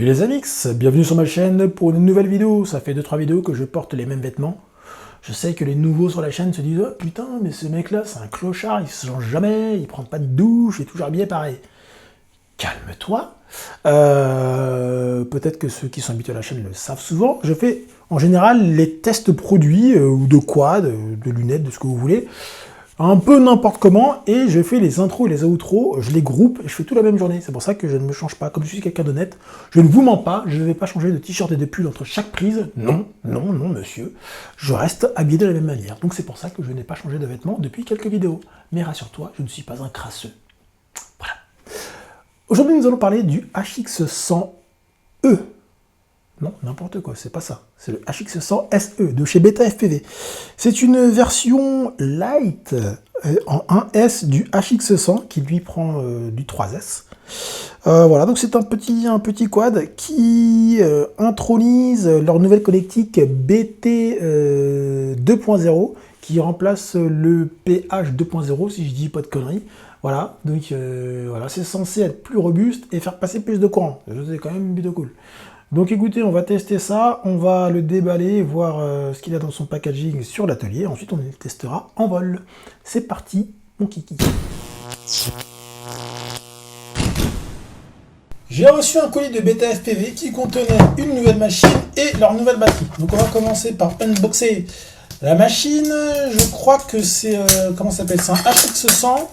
Salut les amix, bienvenue sur ma chaîne pour une nouvelle vidéo. Ça fait 2-3 vidéos que je porte les mêmes vêtements. Je sais que les nouveaux sur la chaîne se disent « Oh putain, mais ce mec là c'est un clochard, il se change jamais, il prend pas de douche, il est toujours habillé pareil. » Calme-toi. Peut-être que ceux qui sont habitués à la chaîne le savent souvent. Je fais en général les tests produits, ou de quad, de lunettes, de ce que vous voulez. Un peu n'importe comment, et je fais les intros et les outros, je les groupe, et je fais tout la même journée. C'est pour ça que je ne me change pas. Comme je suis quelqu'un d'honnête, je ne vous mens pas, je ne vais pas changer de t-shirt et de pull entre chaque prise. Non, non, non, monsieur. Je reste habillé de la même manière. Donc c'est pour ça que je n'ai pas changé de vêtements depuis quelques vidéos. Mais rassure-toi, je ne suis pas un crasseux. Voilà. Aujourd'hui, nous allons parler du HX100E. Non, n'importe quoi, c'est pas ça. C'est le HX100SE de chez Beta FPV. C'est une version light en 1S du HX100 qui lui prend du 3S. Voilà, donc c'est un petit quad qui intronise leur nouvelle connectique BT 2.0 qui remplace le PH 2.0 si je dis pas de conneries. Voilà, donc voilà, c'est censé être plus robuste et faire passer plus de courant. C'est quand même plutôt cool. Donc écoutez, on va tester ça, on va le déballer, voir ce qu'il a dans son packaging sur l'atelier, ensuite on le testera en vol. C'est parti, mon kiki. J'ai reçu un colis de Beta FPV qui contenait une nouvelle machine et leur nouvelle batterie. Donc on va commencer par unboxer la machine. Je crois que c'est, comment ça s'appelle, c'est un HX100,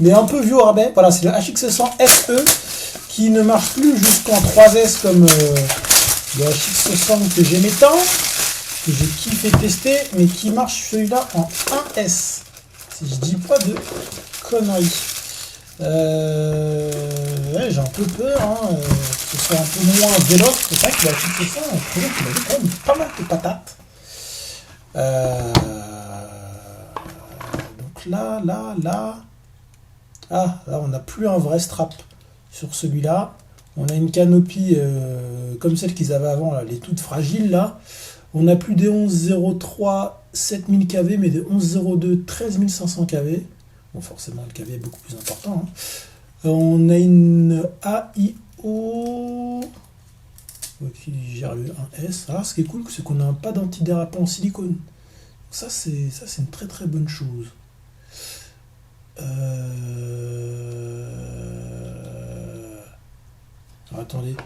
mais un peu vieux au rabais. Voilà, c'est le HX100 SE. Qui ne marche plus jusqu'en 3S comme le HX60 que j'aimais tant, que j'ai kiffé tester, mais qui marche celui-là en 1S, si je dis pas de conneries. Ouais, j'ai un peu peur, hein, que ce soit un peu moins véloce. C'est vrai que le HX60, on trouvait qu'il avait quand même pas mal de patates. Donc là, ah, là on n'a plus un vrai strap. Sur celui-là, on a une canopie comme celle qu'ils avaient avant, là, les toutes fragiles là. On n'a plus des 11.03 7000 kV, mais des 11.02 13500 kV. Bon, forcément, le kV est beaucoup plus important. Hein. On a une AIO qui gère le 1S. Alors, ce qui est cool, c'est qu'on a un pad antidérapant en silicone. Ça, c'est une très très bonne chose. Alors, attendez,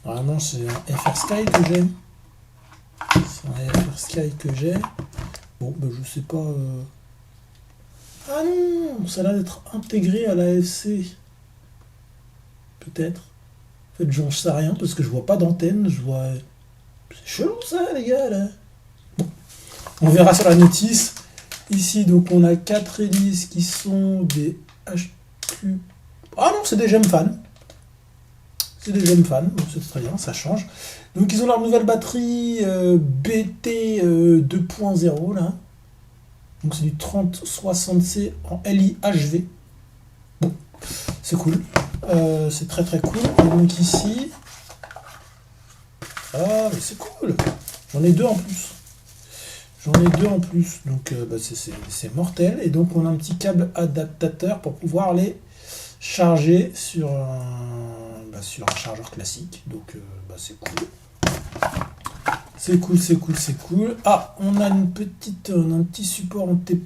normalement c'est un FR Sky que j'ai. C'est un FR Sky que j'ai. Bon, ben je sais pas. Ah non, ça a l'air d'être intégré à l'AFC. Peut-être. En fait, j'en sais rien parce que je vois pas d'antenne. Je vois. C'est chelou ça, les gars là. Bon, on verra sur la notice. Ici, donc, on a 4 hélices qui sont des HQ. Ah non, c'est des Gemfan. C'est des jeunes fans, c'est très bien, ça change. Donc ils ont leur nouvelle batterie BT 2.0 là. Donc c'est du 3060C en LIHV. Bon, c'est cool. C'est très très cool. Et donc ici. Ah mais c'est cool. J'en ai deux en plus. Donc bah, c'est mortel. Et donc on a un petit câble adaptateur pour pouvoir les charger sur un chargeur classique, donc bah, c'est cool. C'est cool. Ah, on a un petit support en TPU.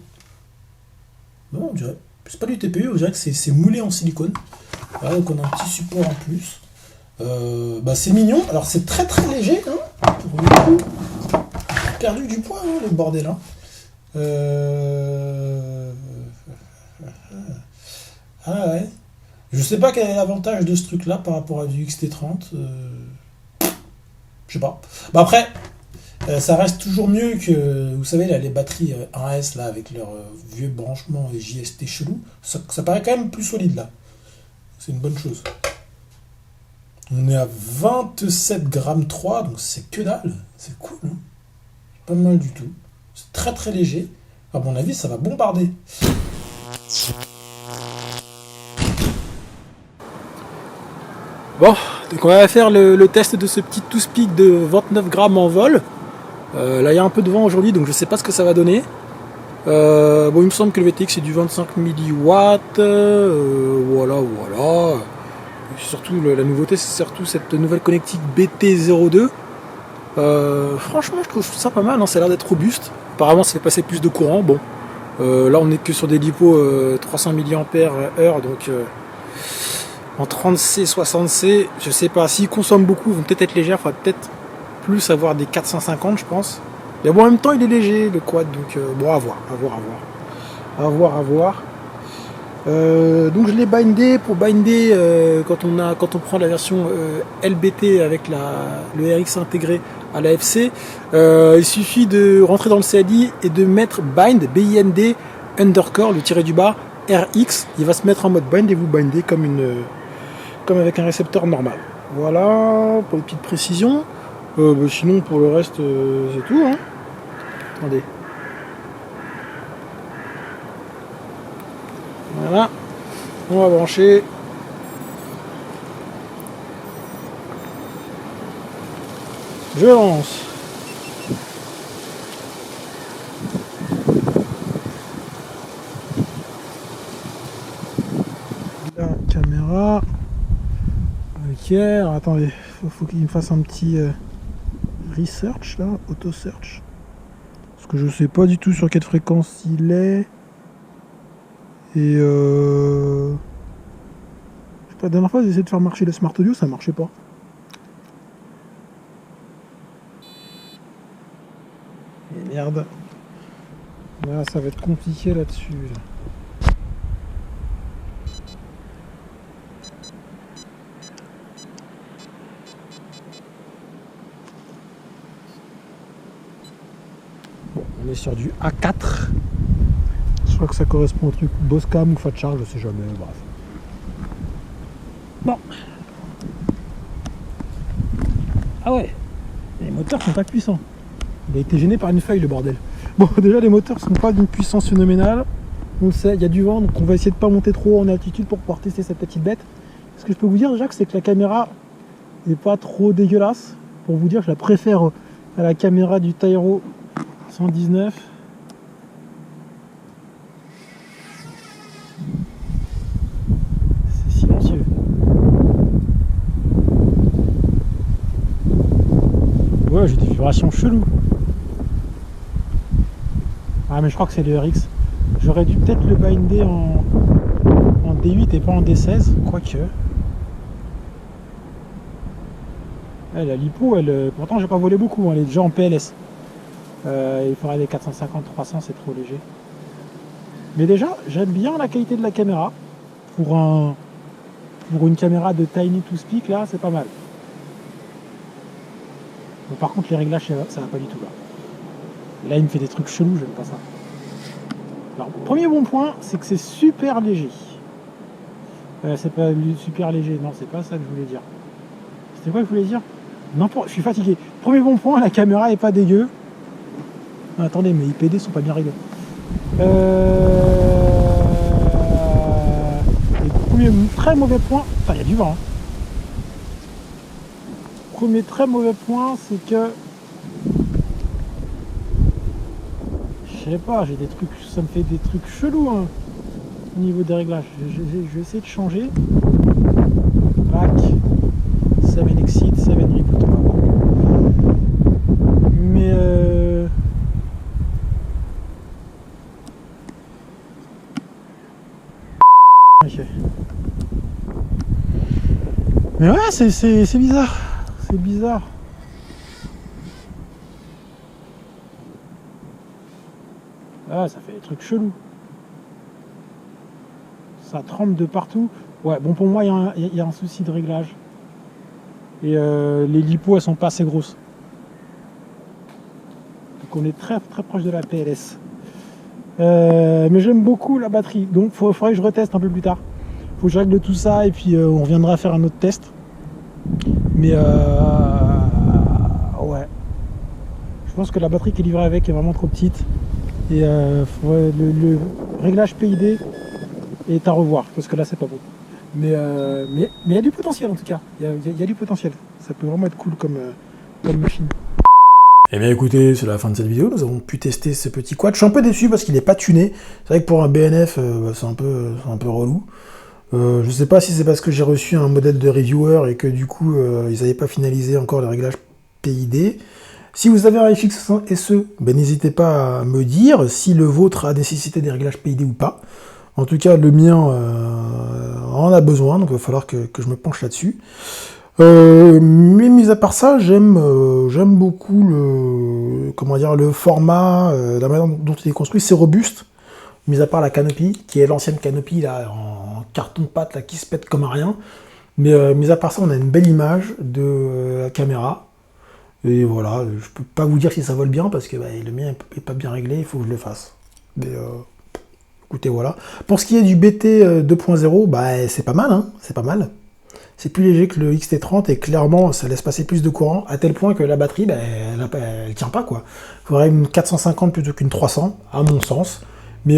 Non, on dirait, c'est pas du TPU, on dirait que c'est moulé en silicone. Voilà, donc on a un petit support en plus. Bah, c'est mignon. Alors c'est très très léger, hein, pour le coup. J'ai perdu du poids, hein, le bordel. Hein. Ah ouais. Je sais pas quel est l'avantage de ce truc là par rapport à du XT30. Je sais pas. Bah après, ça reste toujours mieux que, vous savez, là, les batteries 1S là, avec leur vieux branchement et JST chelou. Ça paraît quand même plus solide là. C'est une bonne chose. On est à 27 grammes 3, donc c'est que dalle. C'est cool. Hein, pas mal du tout. C'est très très léger. À mon avis, ça va bombarder. Bon, donc on va faire le test de ce petit two-speak de 29 grammes en vol. Là il y a un peu de vent aujourd'hui donc je sais pas ce que ça va donner. Bon il me semble que le VTX c'est du 25 mW. Voilà. Surtout la nouveauté, c'est surtout cette nouvelle connectique BT02. Franchement, je trouve ça pas mal, hein, ça a l'air d'être robuste. Apparemment, ça fait passer plus de courant. Bon, là, on n'est que sur des lipos 300 mAh, donc en 30C, 60C, je sais pas. S'ils consomment beaucoup, ils vont peut-être être légers. Il faudra peut-être plus avoir des 450, je pense. Mais bon, en même temps, il est léger, le quad, donc bon, à voir. Donc je l'ai bindé. Pour binder, quand on prend la version LBT avec le RX intégré à l'AFC, il suffit de rentrer dans le CAD et de mettre bind, BIND, underscore, le tiré du bas, RX. Il va se mettre en mode bind et vous bindez comme avec un récepteur normal. Voilà pour les petites précisions. Sinon pour le reste c'est tout, hein. Attendez. Voilà, on va brancher. Je lance. La caméra. Ok, alors attendez, faut qu'il me fasse un petit research là, auto search. Parce que je sais pas du tout sur quelle fréquence il est. Et je sais pas, la dernière fois j'ai essayé de faire marcher le Smart Audio, ça marchait pas. Et merde. Là ça va être compliqué là-dessus. Bon, on est sur du A4. Je crois que ça correspond au truc Boscam ou Fatchar, je sais jamais, bref. Bon. Ah ouais, les moteurs sont pas puissants. Il a été gêné par une feuille, le bordel. Bon, déjà les moteurs sont pas d'une puissance phénoménale. On le sait, il y a du vent, donc on va essayer de pas monter trop en altitude pour pouvoir tester cette petite bête. Ce que je peux vous dire déjà, c'est que la caméra n'est pas trop dégueulasse. Pour vous dire, je la préfère à la caméra du Tyro 119. C'est silencieux. Ouais, j'ai des vibrations cheloues. Ah, mais je crois que c'est le RX. J'aurais dû peut-être le binder en D8 et pas en D16, quoique. La lipo, pourtant j'ai pas volé beaucoup, elle est déjà en PLS. Il faudrait des 450-300, c'est trop léger. Mais déjà, j'aime bien la qualité de la caméra. Pour une caméra de Tiny to Speak, là, c'est pas mal. Mais par contre, les réglages, ça va pas du tout là. Là, il me fait des trucs chelous, j'aime pas ça. Alors, premier bon point, c'est que c'est super léger. C'est pas super léger, non, c'est pas ça que je voulais dire. C'était quoi que je voulais dire? Non, je suis fatigué. Premier bon point, la caméra est pas dégueu. Ah, attendez, mes IPD sont pas bien réglés. Et premier très mauvais point, enfin il y a du vent. Hein. Premier très mauvais point, c'est que je sais pas, j'ai des trucs, ça me fait des trucs chelous hein, au niveau des réglages. Je vais essayer de changer. Back, 7 exit, 7 reboot. Mais ok. Mais ouais, c'est bizarre. C'est bizarre. Ah, ça fait des trucs chelous. Ça tremble de partout. Ouais, bon pour moi, il y a un souci de réglage. Et les lipos, elles sont pas assez grosses. Donc on est très très proche de la PLS. Mais j'aime beaucoup la batterie. Donc il faudrait que je reteste un peu plus tard. Faut que je règle tout ça et puis on reviendra faire un autre test. Mais ouais. Je pense que la batterie qui est livrée avec est vraiment trop petite. Et le réglage PID est à revoir, parce que là c'est pas beau. Mais il y a du potentiel en tout cas. Il y a du potentiel. Ça peut vraiment être cool comme machine. Eh bien écoutez, c'est la fin de cette vidéo, nous avons pu tester ce petit quad. Je suis un peu déçu parce qu'il n'est pas tuné. C'est vrai que pour un BNF, c'est un peu relou. Je sais pas si c'est parce que j'ai reçu un modèle de reviewer et que du coup ils n'avaient pas finalisé encore le réglage PID. Si vous avez un FX600 SE, ben, n'hésitez pas à me dire si le vôtre a nécessité des réglages PID ou pas. En tout cas, le mien en a besoin, donc il va falloir que je me penche là-dessus. Mais mis à part ça, j'aime beaucoup le format, la manière dont il est construit, c'est robuste. Mis à part la canopie, qui est l'ancienne canopie là, en carton de pâte là, qui se pète comme rien. Mais mis à part ça, on a une belle image de la caméra. Et voilà, je peux pas vous dire si ça vole bien, parce que bah, le mien est pas bien réglé, il faut que je le fasse. Mais écoutez, voilà. Pour ce qui est du BT 2.0, bah, c'est pas mal, hein, c'est pas mal. C'est plus léger que le XT30 et clairement ça laisse passer plus de courant à tel point que la batterie bah, elle tient pas quoi. Il faudrait une 450 plutôt qu'une 300 à mon sens. Mais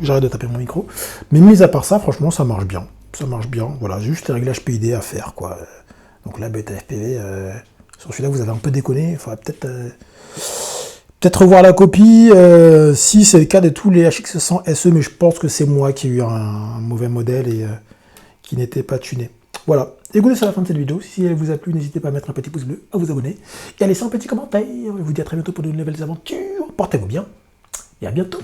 j'arrête de taper mon micro. Mais mis à part ça, franchement ça marche bien. Ça marche bien. Voilà, juste les réglages PID à faire quoi. Donc là bêta FPV, sur celui-là vous avez un peu déconné. Il faudrait peut-être revoir la copie, si c'est le cas de tous les HX100 SE, mais je pense que c'est moi qui ai eu un mauvais modèle et qui n'était pas tuné. Voilà, écoutez, c'est la fin de cette vidéo. Si elle vous a plu, n'hésitez pas à mettre un petit pouce bleu, à vous abonner et à laisser un petit commentaire. Je vous dis à très bientôt pour de nouvelles aventures. Portez-vous bien et à bientôt.